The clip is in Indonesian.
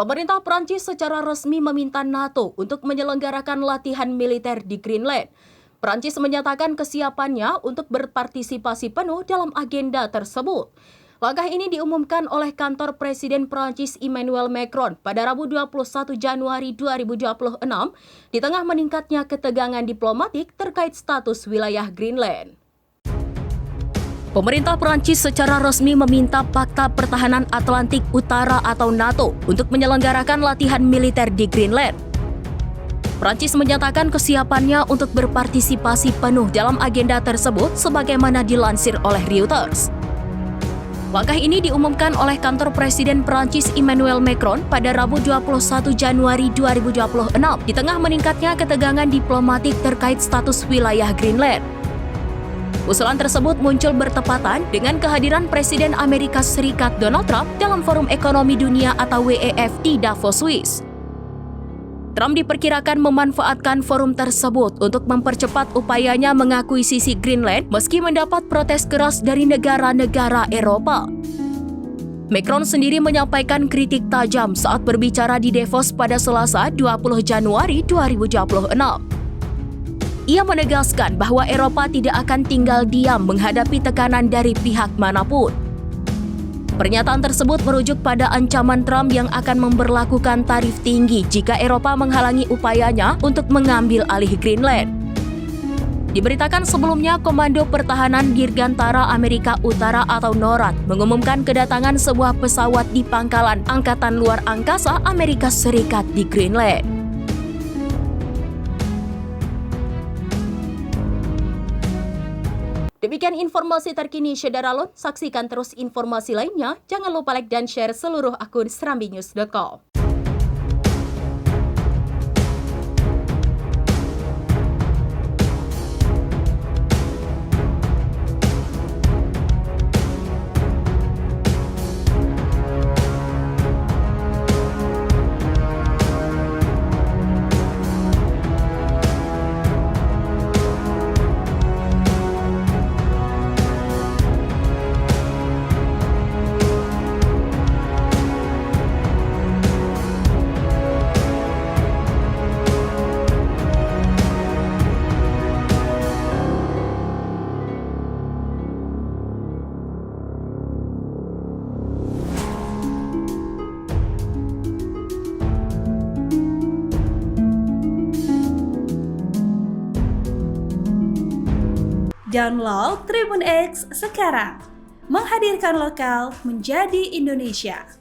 Pemerintah Prancis secara resmi meminta NATO untuk menyelenggarakan latihan militer di Greenland. Prancis menyatakan kesiapannya untuk berpartisipasi penuh dalam agenda tersebut. Langkah ini diumumkan oleh kantor Presiden Prancis Emmanuel Macron pada Rabu 21 Januari 2026 di tengah meningkatnya ketegangan diplomatik terkait status wilayah Greenland. Pemerintah Prancis secara resmi meminta Pakta Pertahanan Atlantik Utara atau NATO untuk menyelenggarakan latihan militer di Greenland. Prancis menyatakan kesiapannya untuk berpartisipasi penuh dalam agenda tersebut sebagaimana dilansir oleh Reuters. Langkah ini diumumkan oleh kantor Presiden Prancis Emmanuel Macron pada Rabu 21 Januari 2026 di tengah meningkatnya ketegangan diplomatik terkait status wilayah Greenland. Usulan tersebut muncul bertepatan dengan kehadiran Presiden Amerika Serikat Donald Trump dalam Forum Ekonomi Dunia atau WEF di Davos, Swiss. Trump diperkirakan memanfaatkan forum tersebut untuk mempercepat upayanya mengakuisisi Greenland meski mendapat protes keras dari negara-negara Eropa. Macron sendiri menyampaikan kritik tajam saat berbicara di Davos pada Selasa 20 Januari 2026. Ia menegaskan bahwa Eropa tidak akan tinggal diam menghadapi tekanan dari pihak manapun. Pernyataan tersebut merujuk pada ancaman Trump yang akan memberlakukan tarif tinggi jika Eropa menghalangi upayanya untuk mengambil alih Greenland. Diberitakan sebelumnya, Komando Pertahanan Dirgantara Amerika Utara atau NORAD mengumumkan kedatangan sebuah pesawat di pangkalan Angkatan Luar Angkasa Amerika Serikat di Greenland. Demikian informasi terkini Syederalun. Saksikan terus informasi lainnya. Jangan lupa like dan share seluruh akun serambinews.com. Download Tribun X sekarang, menghadirkan lokal menjadi Indonesia.